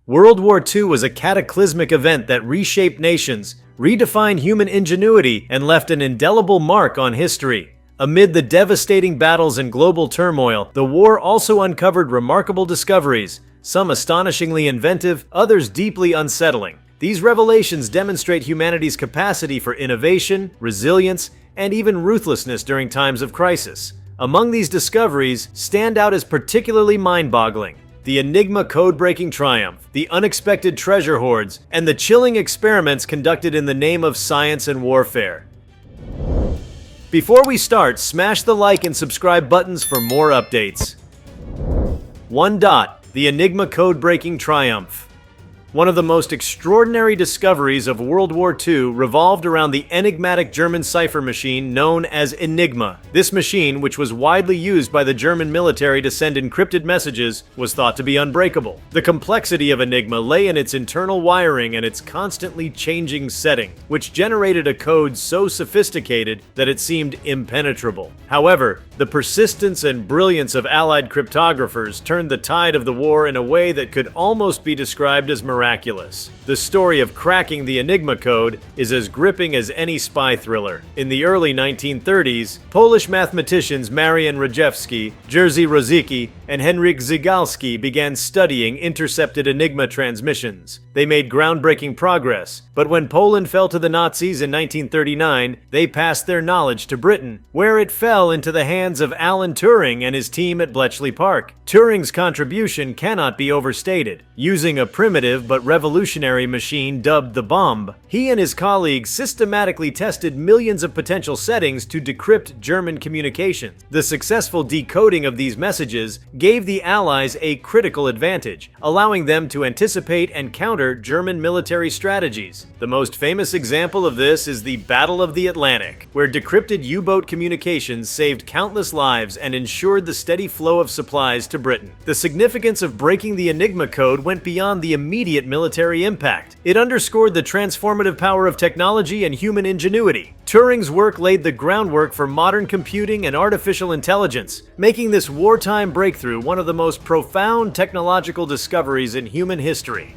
World War II was a cataclysmic event that reshaped nations, redefined human ingenuity, and left an indelible mark on history. Amid the devastating battles and global turmoil, the war also uncovered remarkable discoveries, some astonishingly inventive, others deeply unsettling. These revelations demonstrate humanity's capacity for innovation, resilience, and even ruthlessness during times of crisis. Among these discoveries stand out as particularly mind-boggling: the Enigma code-breaking triumph, the unexpected treasure hoards, and the chilling experiments conducted in the name of science and warfare. Before we start, smash the like and subscribe buttons for more updates. 1. The Enigma code-breaking triumph. One of the most extraordinary discoveries of World War II revolved around the enigmatic German cipher machine known as Enigma. This machine, which was widely used by the German military to send encrypted messages, was thought to be unbreakable. The complexity of Enigma lay in its internal wiring and its constantly changing setting, which generated a code so sophisticated that it seemed impenetrable. However, the persistence and brilliance of Allied cryptographers turned the tide of the war in a way that could almost be described as miraculous. The story of cracking the Enigma code is as gripping as any spy thriller. In the early 1930s, Polish mathematicians Marian Rejewski, Jerzy Rosiecki, and Henryk Zygalski began studying intercepted Enigma transmissions. They made groundbreaking progress, but when Poland fell to the Nazis in 1939, they passed their knowledge to Britain, where it fell into the hands of Alan Turing and his team at Bletchley Park. Turing's contribution cannot be overstated. Using a primitive but revolutionary machine dubbed the bomb, he and his colleagues systematically tested millions of potential settings to decrypt German communications. The successful decoding of these messages gave the Allies a critical advantage, allowing them to anticipate and counter German military strategies. The most famous example of this is the Battle of the Atlantic, where decrypted U-boat communications saved countless lives and ensured the steady flow of supplies to Britain. The significance of breaking the Enigma code went beyond the immediate military impact. It underscored the transformative power of technology and human ingenuity. Turing's work laid the groundwork for modern computing and artificial intelligence, making this wartime breakthrough one of the most profound technological discoveries in human history.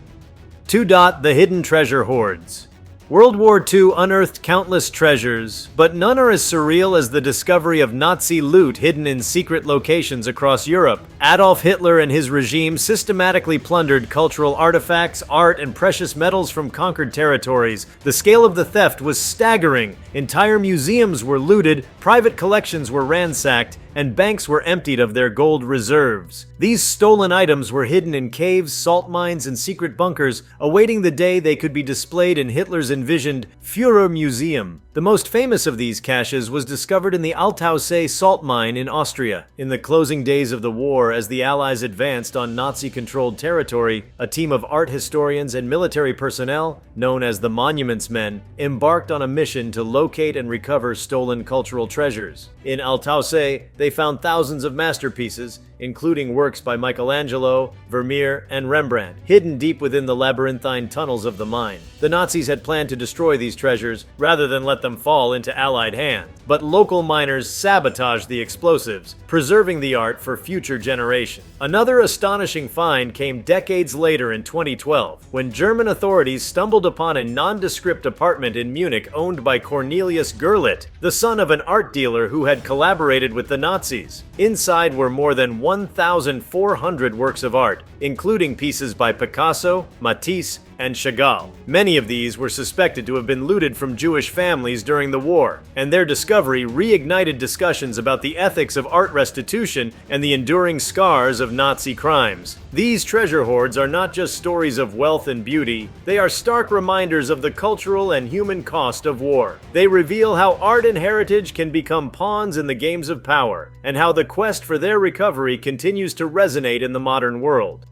2. The hidden treasure hoards. World War II unearthed countless treasures, but none are as surreal as the discovery of Nazi loot hidden in secret locations across Europe. Adolf Hitler and his regime systematically plundered cultural artifacts, art, and precious metals from conquered territories. The scale of the theft was staggering. Entire museums were looted, private collections were ransacked, and banks were emptied of their gold reserves. These stolen items were hidden in caves, salt mines, and secret bunkers, awaiting the day they could be displayed in Hitler's envisioned Führer Museum. The most famous of these caches was discovered in the Altaussee salt mine in Austria. In the closing days of the war, as the Allies advanced on Nazi-controlled territory, a team of art historians and military personnel, known as the Monuments Men, embarked on a mission to locate and recover stolen cultural treasures. In Altaussee, they found thousands of masterpieces, including works by Michelangelo, Vermeer, and Rembrandt, hidden deep within the labyrinthine tunnels of the mine. The Nazis had planned to destroy these treasures rather than let them fall into Allied hands, but local miners sabotaged the explosives, preserving the art for future generations. Another astonishing find came decades later in 2012, when German authorities stumbled upon a nondescript apartment in Munich owned by Cornelius Gerlit, the son of an art dealer who had collaborated with the Nazis. Inside were more than 1,400 works of art, including pieces by Picasso, Matisse, and Chagall. Many of these were suspected to have been looted from Jewish families during the war, and their discovery reignited discussions about the ethics of art restitution and the enduring scars of Nazi crimes. These treasure hoards are not just stories of wealth and beauty, they are stark reminders of the cultural and human cost of war. They reveal how art and heritage can become pawns in the games of power, and how the quest for their recovery continues to resonate in the modern world.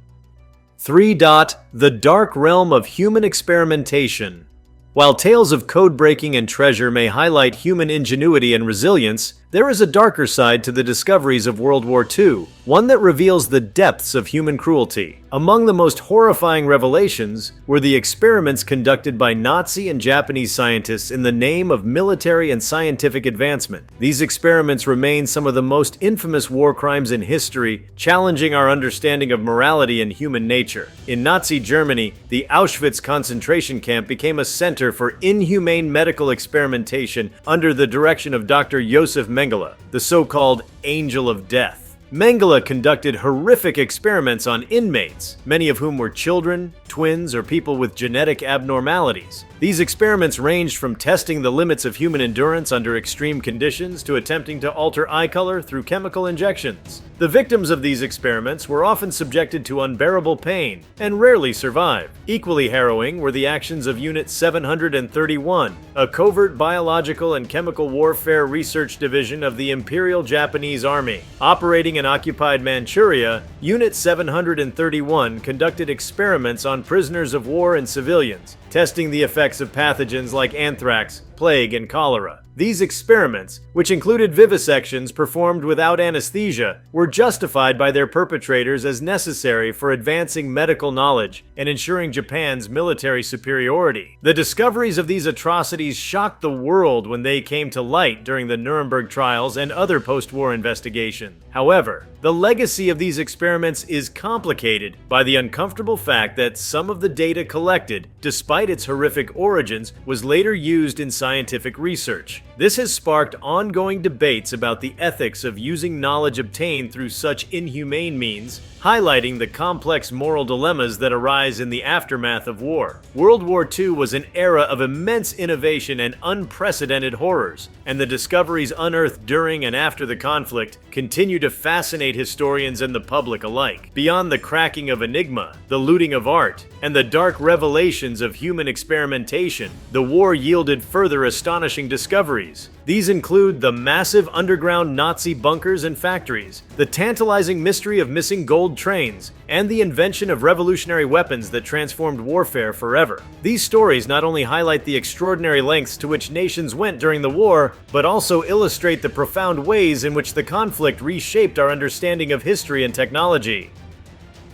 3. The dark realm of human experimentation. While tales of code breaking and treasure may highlight human ingenuity and resilience, there is a darker side to the discoveries of World War II, one that reveals the depths of human cruelty. Among the most horrifying revelations were the experiments conducted by Nazi and Japanese scientists in the name of military and scientific advancement. These experiments remain some of the most infamous war crimes in history, challenging our understanding of morality and human nature. In Nazi Germany, the Auschwitz concentration camp became a center for inhumane medical experimentation under the direction of Dr. Josef Mengele, the so-called Angel of Death. Mengele conducted horrific experiments on inmates, many of whom were children, twins, or people with genetic abnormalities. These experiments ranged from testing the limits of human endurance under extreme conditions to attempting to alter eye color through chemical injections. The victims of these experiments were often subjected to unbearable pain and rarely survived. Equally harrowing were the actions of Unit 731, a covert biological and chemical warfare research division of the Imperial Japanese Army. Operating in occupied Manchuria, Unit 731 conducted experiments on prisoners of war and civilians, testing the effects of pathogens like anthrax, plague, and cholera. These experiments, which included vivisections performed without anesthesia, were justified by their perpetrators as necessary for advancing medical knowledge and ensuring Japan's military superiority. The discoveries of these atrocities shocked the world when they came to light during the Nuremberg trials and other post-war investigations. However, the legacy of these experiments is complicated by the uncomfortable fact that some of the data collected, despite its horrific origins, was later used in scientific research. This has sparked ongoing debates about the ethics of using knowledge obtained through such inhumane means, highlighting the complex moral dilemmas that arise in the aftermath of war. World War II was an era of immense innovation and unprecedented horrors, and the discoveries unearthed during and after the conflict continue to fascinate historians and the public alike. Beyond the cracking of enigma, the looting of art, and the dark revelations of human experimentation, the war yielded further astonishing discoveries. These include the massive underground Nazi bunkers and factories, the tantalizing mystery of missing gold trains, and the invention of revolutionary weapons that transformed warfare forever. These stories not only highlight the extraordinary lengths to which nations went during the war, but also illustrate the profound ways in which the conflict reshaped our understanding of history and technology.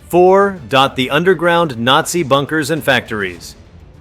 4. The underground Nazi bunkers and factories.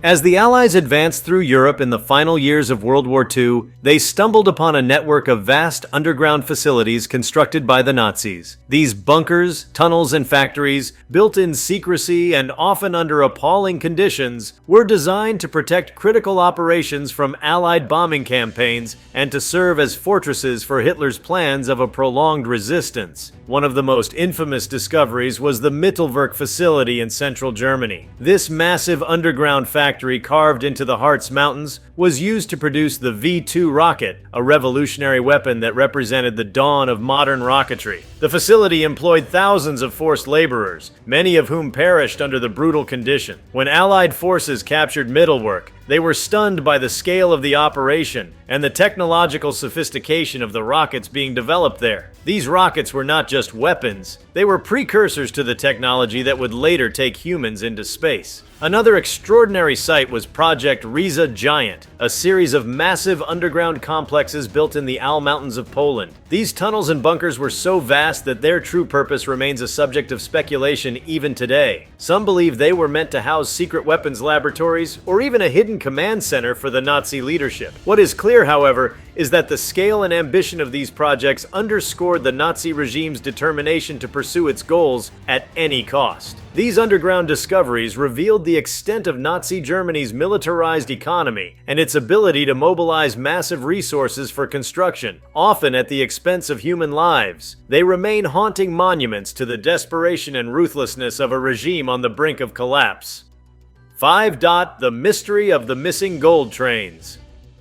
As the Allies advanced through Europe in the final years of World War II, they stumbled upon a network of vast underground facilities constructed by the Nazis. These bunkers, tunnels, and factories, built in secrecy and often under appalling conditions, were designed to protect critical operations from Allied bombing campaigns and to serve as fortresses for Hitler's plans of a prolonged resistance. One of the most infamous discoveries was the Mittelwerk facility in central Germany. This massive underground factory carved into the Harz Mountains was used to produce the V-2 rocket, a revolutionary weapon that represented the dawn of modern rocketry. The facility employed thousands of forced laborers, many of whom perished under the brutal condition. When Allied forces captured Mittelwerk, they were stunned by the scale of the operation and the technological sophistication of the rockets being developed there. These rockets were not just weapons, they were precursors to the technology that would later take humans into space. Another extraordinary site was Project Riza Giant, a series of massive underground complexes built in the Al Mountains of Poland. These tunnels and bunkers were so vast that their true purpose remains a subject of speculation even today. Some believe they were meant to house secret weapons laboratories or even a hidden command center for the Nazi leadership. What is clear, however, is that the scale and ambition of these projects underscored the Nazi regime's determination to pursue its goals at any cost. These underground discoveries revealed the extent of Nazi Germany's militarized economy and its ability to mobilize massive resources for construction, often at the expense of human lives. They remain haunting monuments to the desperation and ruthlessness of a regime on the brink of collapse. 5. The mystery of the missing gold trains.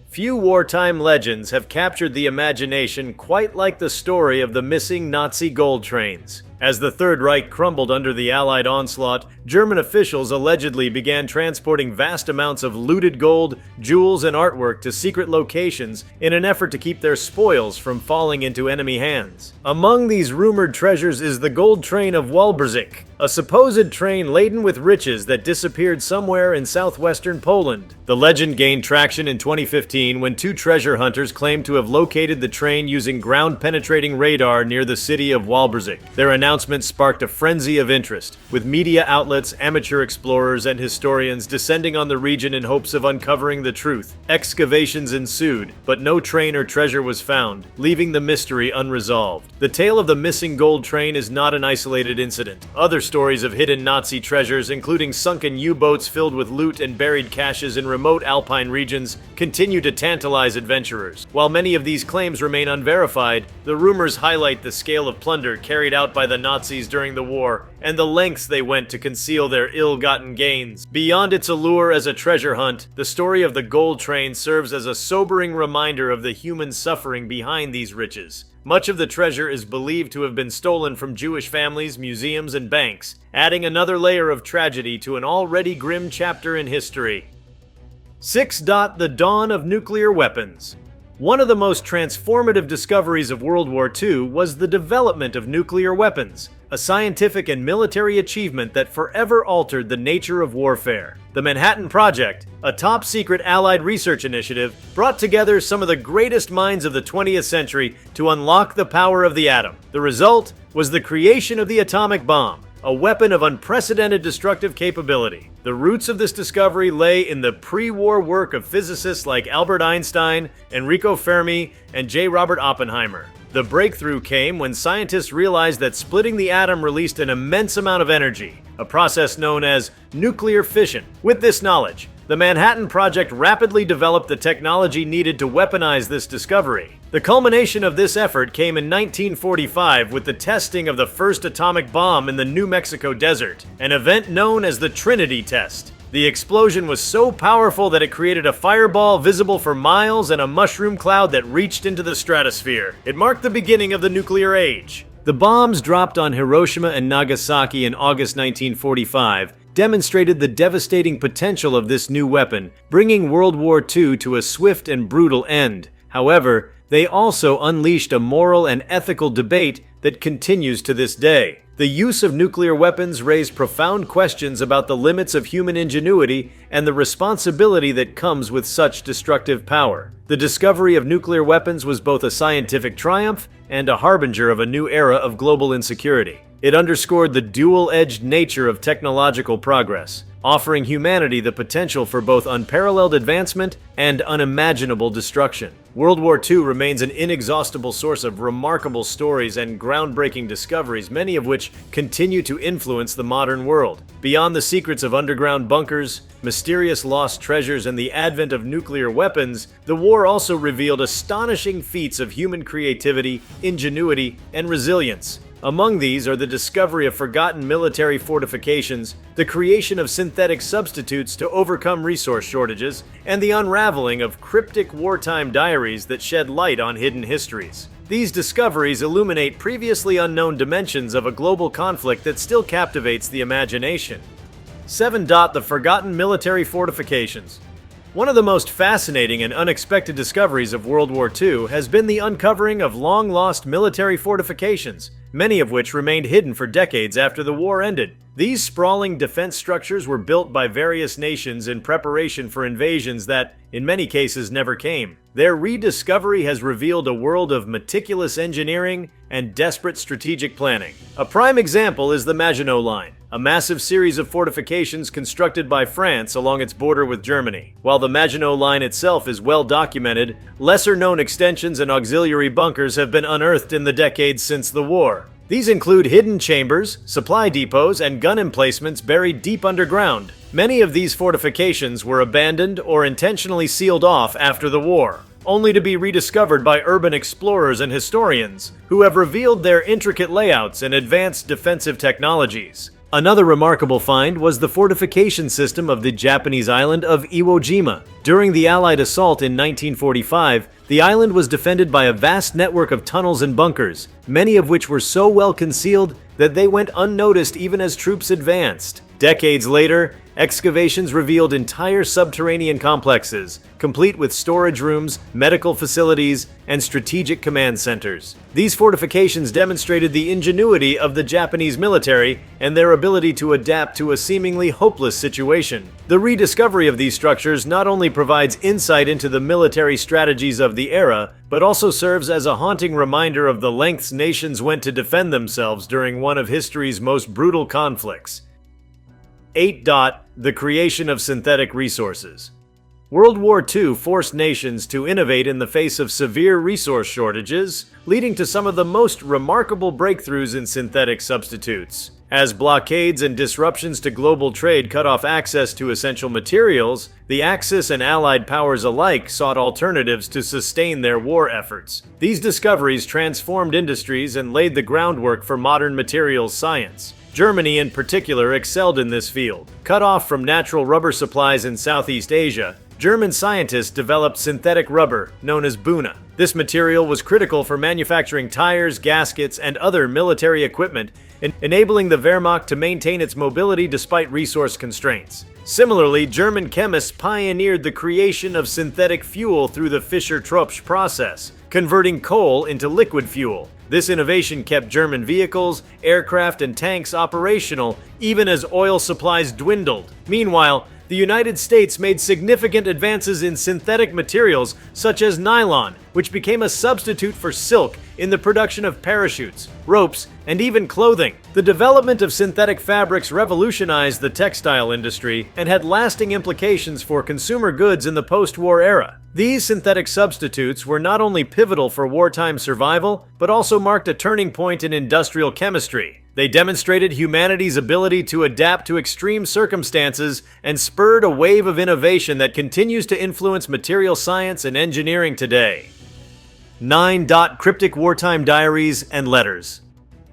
Few wartime legends have captured the imagination quite like the story of the missing Nazi gold trains. As the Third Reich crumbled under the Allied onslaught, German officials allegedly began transporting vast amounts of looted gold, jewels, and artwork to secret locations in an effort to keep their spoils from falling into enemy hands. Among these rumored treasures is the gold train of Walbrzych, a supposed train laden with riches that disappeared somewhere in southwestern Poland. The legend gained traction in 2015 when two treasure hunters claimed to have located the train using ground-penetrating radar near the city of Walbrzyk. Their announcement sparked a frenzy of interest, with media outlets, amateur explorers, and historians descending on the region in hopes of uncovering the truth. Excavations ensued, but no train or treasure was found, leaving the mystery unresolved. The tale of the missing gold train is not an isolated incident. Other stories of hidden Nazi treasures, including sunken U-boats filled with loot and buried caches in remote alpine regions, continue to tantalize adventurers. While many of these claims remain unverified, the rumors highlight the scale of plunder carried out by the Nazis during the war and the lengths they went to conceal their ill-gotten gains. Beyond its allure as a treasure hunt, the story of the gold train serves as a sobering reminder of the human suffering behind these riches. Much of the treasure is believed to have been stolen from Jewish families, museums, and banks, adding another layer of tragedy to an already grim chapter in history. 6. The dawn of nuclear weapons. One of the most transformative discoveries of World War II was the development of nuclear weapons, a scientific and military achievement that forever altered the nature of warfare. The Manhattan Project, a top-secret Allied research initiative, brought together some of the greatest minds of the 20th century to unlock the power of the atom. The result was the creation of the atomic bomb, a weapon of unprecedented destructive capability. The roots of this discovery lay in the pre-war work of physicists like Albert Einstein, Enrico Fermi, and J. Robert Oppenheimer. The breakthrough came when scientists realized that splitting the atom released an immense amount of energy, a process known as nuclear fission. With this knowledge, the Manhattan Project rapidly developed the technology needed to weaponize this discovery. The culmination of this effort came in 1945 with the testing of the first atomic bomb in the New Mexico desert, an event known as the Trinity Test. The explosion was so powerful that it created a fireball visible for miles and a mushroom cloud that reached into the stratosphere. It marked the beginning of the nuclear age. The bombs dropped on Hiroshima and Nagasaki in August 1945 demonstrated the devastating potential of this new weapon, bringing World War II to a swift and brutal end. However, they also unleashed a moral and ethical debate that continues to this day. The use of nuclear weapons raised profound questions about the limits of human ingenuity and the responsibility that comes with such destructive power. The discovery of nuclear weapons was both a scientific triumph and a harbinger of a new era of global insecurity. It underscored the dual-edged nature of technological progress, offering humanity the potential for both unparalleled advancement and unimaginable destruction. World War II remains an inexhaustible source of remarkable stories and groundbreaking discoveries, many of which continue to influence the modern world. Beyond the secrets of underground bunkers, mysterious lost treasures, and the advent of nuclear weapons, the war also revealed astonishing feats of human creativity, ingenuity, and resilience. Among these are the discovery of forgotten military fortifications, the creation of synthetic substitutes to overcome resource shortages, and the unraveling of cryptic wartime diaries that shed light on hidden histories. These discoveries illuminate previously unknown dimensions of a global conflict that still captivates the imagination. 7. The forgotten military fortifications. One of the most fascinating and unexpected discoveries of World War II has been the uncovering of long-lost military fortifications, many of which remained hidden for decades after the war ended. These sprawling defense structures were built by various nations in preparation for invasions that, in many cases, never came. Their rediscovery has revealed a world of meticulous engineering and desperate strategic planning. A prime example is the Maginot Line, a massive series of fortifications constructed by France along its border with Germany. While the Maginot Line itself is well documented, lesser-known extensions and auxiliary bunkers have been unearthed in the decades since the war. These include hidden chambers, supply depots, and gun emplacements buried deep underground. Many of these fortifications were abandoned or intentionally sealed off after the war, only to be rediscovered by urban explorers and historians, who have revealed their intricate layouts and advanced defensive technologies. Another remarkable find was the fortification system of the Japanese island of Iwo Jima. During the Allied assault in 1945, the island was defended by a vast network of tunnels and bunkers, many of which were so well concealed that they went unnoticed even as troops advanced. Decades later, excavations revealed entire subterranean complexes, complete with storage rooms, medical facilities, and strategic command centers. These fortifications demonstrated the ingenuity of the Japanese military and their ability to adapt to a seemingly hopeless situation. The rediscovery of these structures not only provides insight into the military strategies of the era, but also serves as a haunting reminder of the lengths nations went to defend themselves during one of history's most brutal conflicts. 8. The creation of synthetic resources. World War II forced nations to innovate in the face of severe resource shortages, leading to some of the most remarkable breakthroughs in synthetic substitutes. As blockades and disruptions to global trade cut off access to essential materials, the Axis and Allied powers alike sought alternatives to sustain their war efforts. These discoveries transformed industries and laid the groundwork for modern materials science. Germany in particular excelled in this field. Cut off from natural rubber supplies in Southeast Asia, German scientists developed synthetic rubber, known as Buna. This material was critical for manufacturing tires, gaskets, and other military equipment, enabling the Wehrmacht to maintain its mobility despite resource constraints. Similarly, German chemists pioneered the creation of synthetic fuel through the Fischer-Tropsch process, converting coal into liquid fuel. This innovation kept German vehicles, aircraft, and tanks operational even as oil supplies dwindled. Meanwhile, the United States made significant advances in synthetic materials such as nylon, which became a substitute for silk in the production of parachutes, ropes, and even clothing. The development of synthetic fabrics revolutionized the textile industry and had lasting implications for consumer goods in the post-war era. These synthetic substitutes were not only pivotal for wartime survival, but also marked a turning point in industrial chemistry. They demonstrated humanity's ability to adapt to extreme circumstances and spurred a wave of innovation that continues to influence material science and engineering today. 9. Cryptic wartime diaries and letters.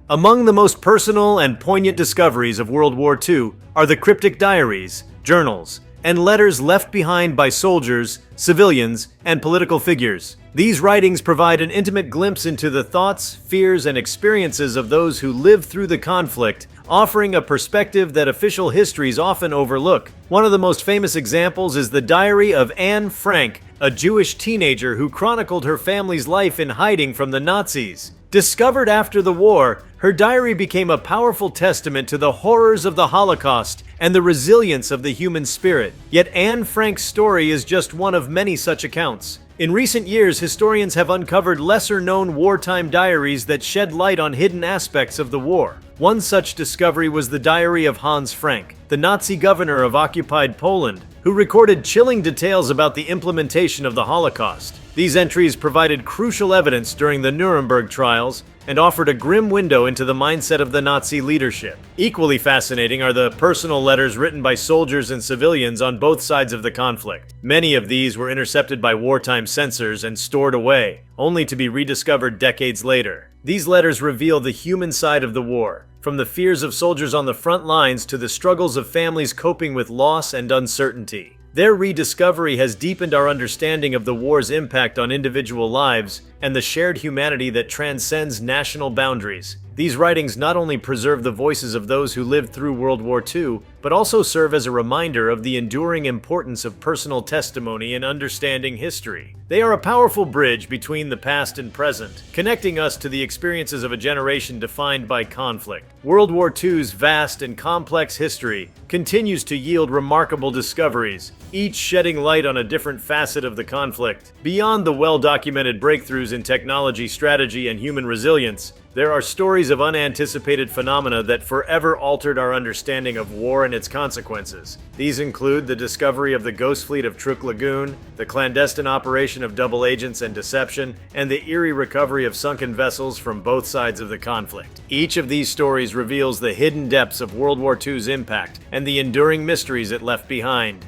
Among the most personal and poignant discoveries of World War II are the cryptic diaries, journals, and letters left behind by soldiers, civilians, and political figures. These writings provide an intimate glimpse into the thoughts, fears, and experiences of those who lived through the conflict, offering a perspective that official histories often overlook. One of the most famous examples is the diary of Anne Frank, a Jewish teenager who chronicled her family's life in hiding from the Nazis. Discovered after the war, her diary became a powerful testament to the horrors of the Holocaust and the resilience of the human spirit. Yet Anne Frank's story is just one of many such accounts. In recent years, historians have uncovered lesser-known wartime diaries that shed light on hidden aspects of the war. One such discovery was the diary of Hans Frank, the Nazi governor of occupied Poland, who recorded chilling details about the implementation of the Holocaust. These entries provided crucial evidence during the Nuremberg trials and offered a grim window into the mindset of the Nazi leadership. Equally fascinating are the personal letters written by soldiers and civilians on both sides of the conflict. Many of these were intercepted by wartime censors and stored away, only to be rediscovered decades later. These letters reveal the human side of the war, from the fears of soldiers on the front lines to the struggles of families coping with loss and uncertainty. Their rediscovery has deepened our understanding of the war's impact on individual lives and the shared humanity that transcends national boundaries. These writings not only preserve the voices of those who lived through World War II, but also serve as a reminder of the enduring importance of personal testimony in understanding history. They are a powerful bridge between the past and present, connecting us to the experiences of a generation defined by conflict. World War II's vast and complex history continues to yield remarkable discoveries, each shedding light on a different facet of the conflict. Beyond the well-documented breakthroughs in technology, strategy, and human resilience, there are stories of unanticipated phenomena that forever altered our understanding of war and its consequences. These include the discovery of the ghost fleet of Truk Lagoon, the clandestine operation of double agents and deception, and the eerie recovery of sunken vessels from both sides of the conflict. Each of these stories reveals the hidden depths of World War II's impact and the enduring mysteries it left behind.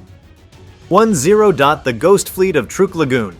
10. The ghost fleet of Truk Lagoon.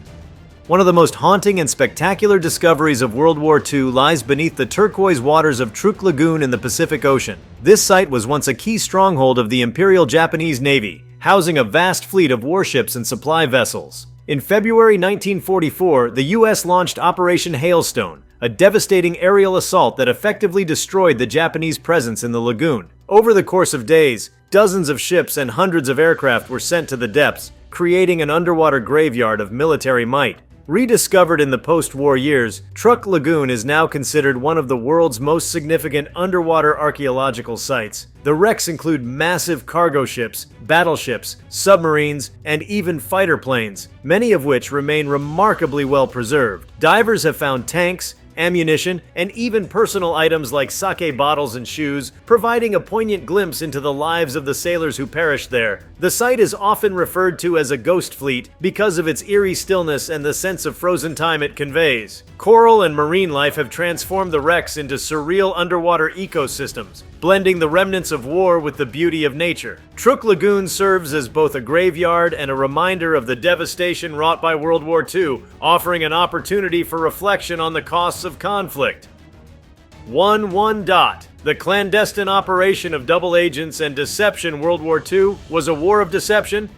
One of the most haunting and spectacular discoveries of World War II lies beneath the turquoise waters of Truk Lagoon in the Pacific Ocean. This site was once a key stronghold of the Imperial Japanese Navy, housing a vast fleet of warships and supply vessels. In February 1944, the U.S. launched Operation Hailstone, a devastating aerial assault that effectively destroyed the Japanese presence in the lagoon. Over the course of days, Dozens of ships and hundreds of aircraft were sent to the depths, creating an underwater graveyard of military might. Rediscovered in the post-war years, Truk Lagoon is now considered one of the world's most significant underwater archaeological sites. The wrecks include massive cargo ships, battleships, submarines, and even fighter planes, many of which remain remarkably well preserved. Divers have found tanks, ammunition, and even personal items like sake bottles and shoes, providing a poignant glimpse into the lives of the sailors who perished there. The site is often referred to as a ghost fleet because of its eerie stillness and the sense of frozen time it conveys. Coral and marine life have transformed the wrecks into surreal underwater ecosystems, blending the remnants of war with the beauty of nature. Truk Lagoon serves as both a graveyard and a reminder of the devastation wrought by World War II, offering an opportunity for reflection on the costs of conflict. 1-1. The clandestine operation of double agents and deception World War II was a war of deception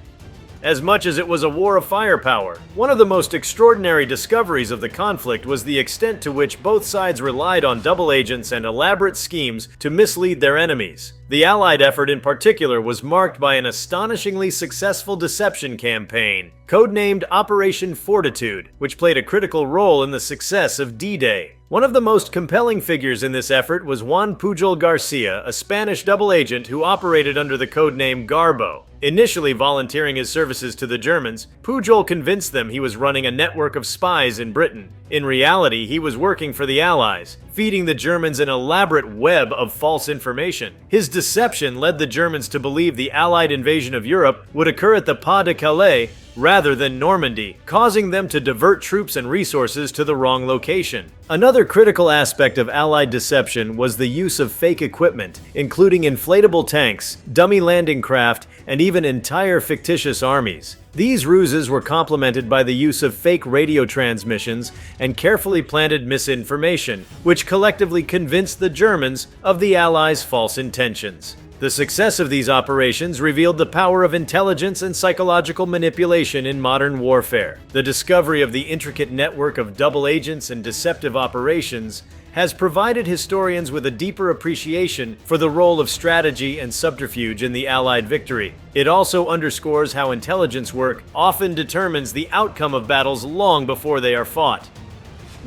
as much as it was a war of firepower. One of the most extraordinary discoveries of the conflict was the extent to which both sides relied on double agents and elaborate schemes to mislead their enemies. The Allied effort in particular was marked by an astonishingly successful deception campaign, codenamed Operation Fortitude, which played a critical role in the success of D-Day. One of the most compelling figures in this effort was Juan Pujol Garcia, a Spanish double agent who operated under the codename Garbo. Initially volunteering his services to the Germans, Pujol convinced them he was running a network of spies in Britain. In reality, he was working for the Allies, feeding the Germans an elaborate web of false information. His deception led the Germans to believe the Allied invasion of Europe would occur at the Pas de Calais rather than Normandy, causing them to divert troops and resources to the wrong location. Another critical aspect of Allied deception was the use of fake equipment, including inflatable tanks, dummy landing craft, and even entire fictitious armies. These ruses were complemented by the use of fake radio transmissions and carefully planted misinformation, which collectively convinced the Germans of the Allies' false intentions. The success of these operations revealed the power of intelligence and psychological manipulation in modern warfare. The discovery of the intricate network of double agents and deceptive operations has provided historians with a deeper appreciation for the role of strategy and subterfuge in the Allied victory. It also underscores how intelligence work often determines the outcome of battles long before they are fought.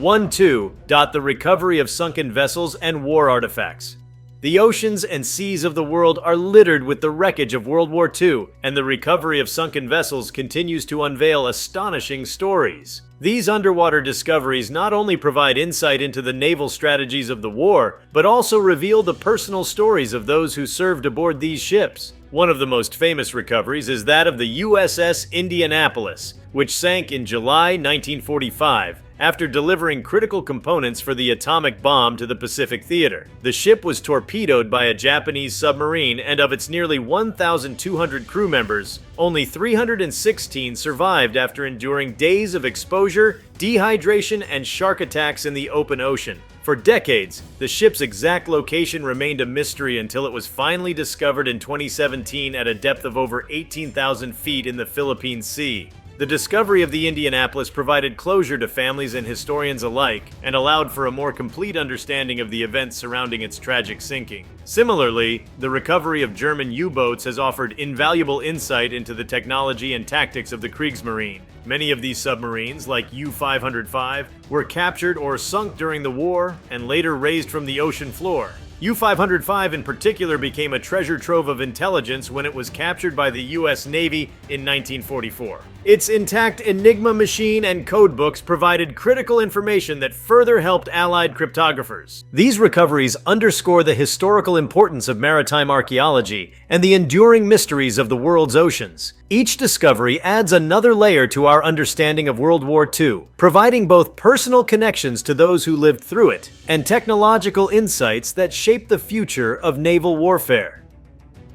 1-2. The recovery of sunken vessels and war artifacts. The oceans and seas of the world are littered with the wreckage of World War II, and the recovery of sunken vessels continues to unveil astonishing stories. These underwater discoveries not only provide insight into the naval strategies of the war, but also reveal the personal stories of those who served aboard these ships. One of the most famous recoveries is that of the USS Indianapolis, which sank in July 1945 after delivering critical components for the atomic bomb to the Pacific Theater. The ship was torpedoed by a Japanese submarine, and of its nearly 1,200 crew members, only 316 survived after enduring days of exposure, dehydration, and shark attacks in the open ocean. For decades, the ship's exact location remained a mystery until it was finally discovered in 2017 at a depth of over 18,000 feet in the Philippine Sea. The discovery of the Indianapolis provided closure to families and historians alike and allowed for a more complete understanding of the events surrounding its tragic sinking. Similarly, the recovery of German U-boats has offered invaluable insight into the technology and tactics of the Kriegsmarine. Many of these submarines, like U-505, were captured or sunk during the war and later raised from the ocean floor. U-505 in particular became a treasure trove of intelligence when it was captured by the U.S. Navy in 1944. Its intact Enigma machine and codebooks provided critical information that further helped Allied cryptographers. These recoveries underscore the historical importance of maritime archaeology and the enduring mysteries of the world's oceans. Each discovery adds another layer to our understanding of World War II, providing both personal connections to those who lived through it and technological insights that shape the future of naval warfare.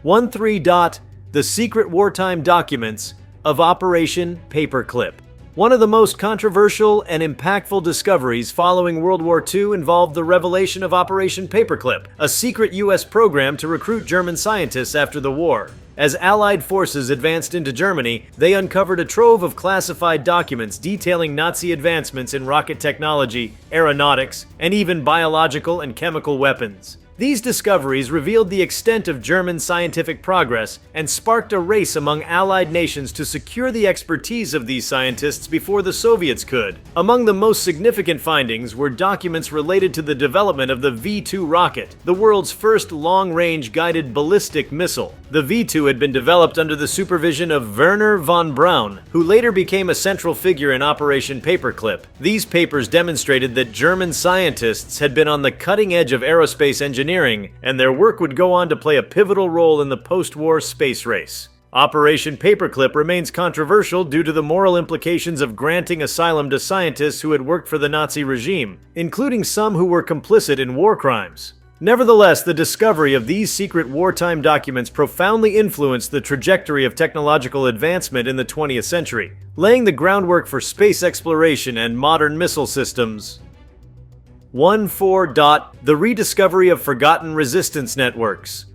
1-3. The secret wartime documents of Operation Paperclip. One of the most controversial and impactful discoveries following World War II involved the revelation of Operation Paperclip, a secret U.S. program to recruit German scientists after the war. As Allied forces advanced into Germany, they uncovered a trove of classified documents detailing Nazi advancements in rocket technology, aeronautics, and even biological and chemical weapons. These discoveries revealed the extent of German scientific progress and sparked a race among Allied nations to secure the expertise of these scientists before the Soviets could. Among the most significant findings were documents related to the development of the V-2 rocket, the world's first long-range guided ballistic missile. The V-2 had been developed under the supervision of Werner von Braun, who later became a central figure in Operation Paperclip. These papers demonstrated that German scientists had been on the cutting edge of aerospace engineering, and their work would go on to play a pivotal role in the post-war space race. Operation Paperclip remains controversial due to the moral implications of granting asylum to scientists who had worked for the Nazi regime, including some who were complicit in war crimes. Nevertheless, the discovery of these secret wartime documents profoundly influenced the trajectory of technological advancement in the 20th century, laying the groundwork for space exploration and modern missile systems. 1.4. The rediscovery of forgotten resistance networks.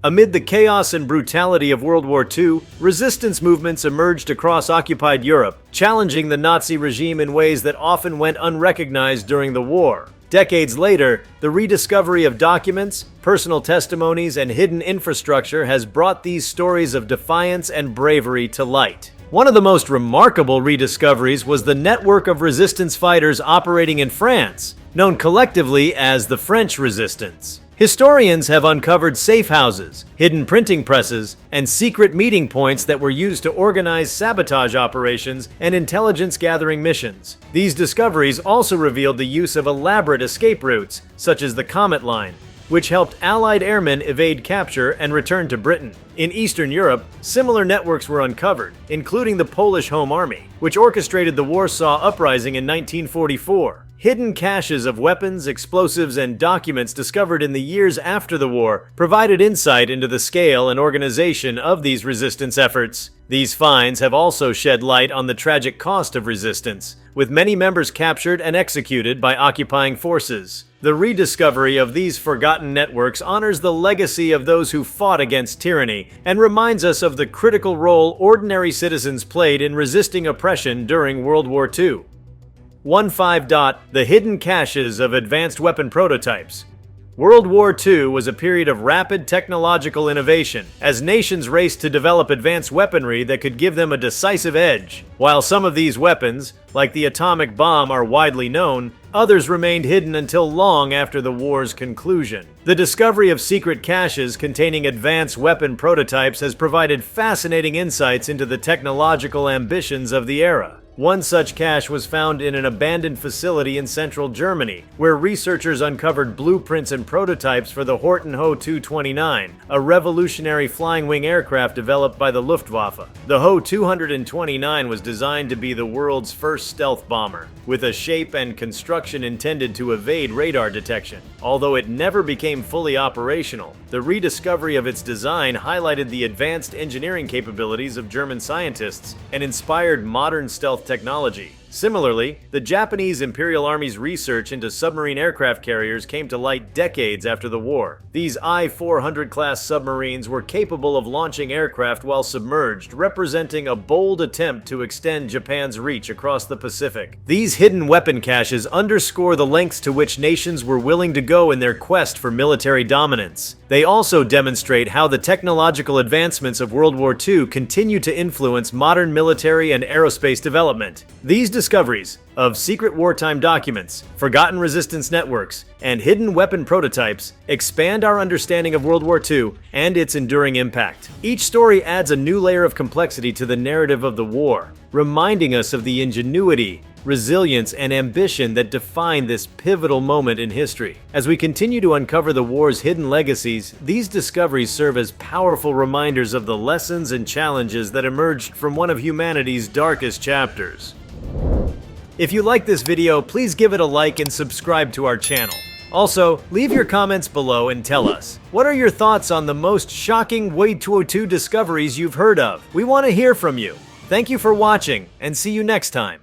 Amid the chaos and brutality of World War II, resistance movements emerged across occupied Europe, challenging the Nazi regime in ways that often went unrecognized during the war. Decades later, the rediscovery of documents, personal testimonies, and hidden infrastructure has brought these stories of defiance and bravery to light. One of the most remarkable rediscoveries was the network of resistance fighters operating in France, known collectively as the French Resistance. Historians have uncovered safe houses, hidden printing presses, and secret meeting points that were used to organize sabotage operations and intelligence-gathering missions. These discoveries also revealed the use of elaborate escape routes, such as the Comet Line, which helped Allied airmen evade capture and return to Britain. In Eastern Europe, similar networks were uncovered, including the Polish Home Army, which orchestrated the Warsaw Uprising in 1944. Hidden caches of weapons, explosives, and documents discovered in the years after the war provided insight into the scale and organization of these resistance efforts. These finds have also shed light on the tragic cost of resistance, with many members captured and executed by occupying forces. The rediscovery of these forgotten networks honors the legacy of those who fought against tyranny and reminds us of the critical role ordinary citizens played in resisting oppression during World War II. 1.5. The hidden caches of advanced weapon prototypes. World War II was a period of rapid technological innovation, as nations raced to develop advanced weaponry that could give them a decisive edge. While some of these weapons, like the atomic bomb, are widely known, others remained hidden until long after the war's conclusion. The discovery of secret caches containing advanced weapon prototypes has provided fascinating insights into the technological ambitions of the era. One such cache was found in an abandoned facility in central Germany, where researchers uncovered blueprints and prototypes for the Horten Ho 229, a revolutionary flying wing aircraft developed by the Luftwaffe. The Ho 229 was designed to be the world's first stealth bomber, with a shape and construction intended to evade radar detection. Although it never became fully operational, the rediscovery of its design highlighted the advanced engineering capabilities of German scientists and inspired modern stealth technology. Similarly, the Japanese Imperial Army's research into submarine aircraft carriers came to light decades after the war. These I-400 class submarines were capable of launching aircraft while submerged, representing a bold attempt to extend Japan's reach across the Pacific. These hidden weapon caches underscore the lengths to which nations were willing to go in their quest for military dominance. They also demonstrate how the technological advancements of World War II continue to influence modern military and aerospace development. These discoveries of secret wartime documents, forgotten resistance networks, and hidden weapon prototypes expand our understanding of World War II and its enduring impact. Each story adds a new layer of complexity to the narrative of the war, reminding us of the ingenuity, resilience, and ambition that define this pivotal moment in history. As we continue to uncover the war's hidden legacies, these discoveries serve as powerful reminders of the lessons and challenges that emerged from one of humanity's darkest chapters. If you like this video, please give it a like and subscribe to our channel. Also, leave your comments below and tell us, what are your thoughts on the most shocking WWII discoveries you've heard of? We want to hear from you. Thank you for watching, and see you next time.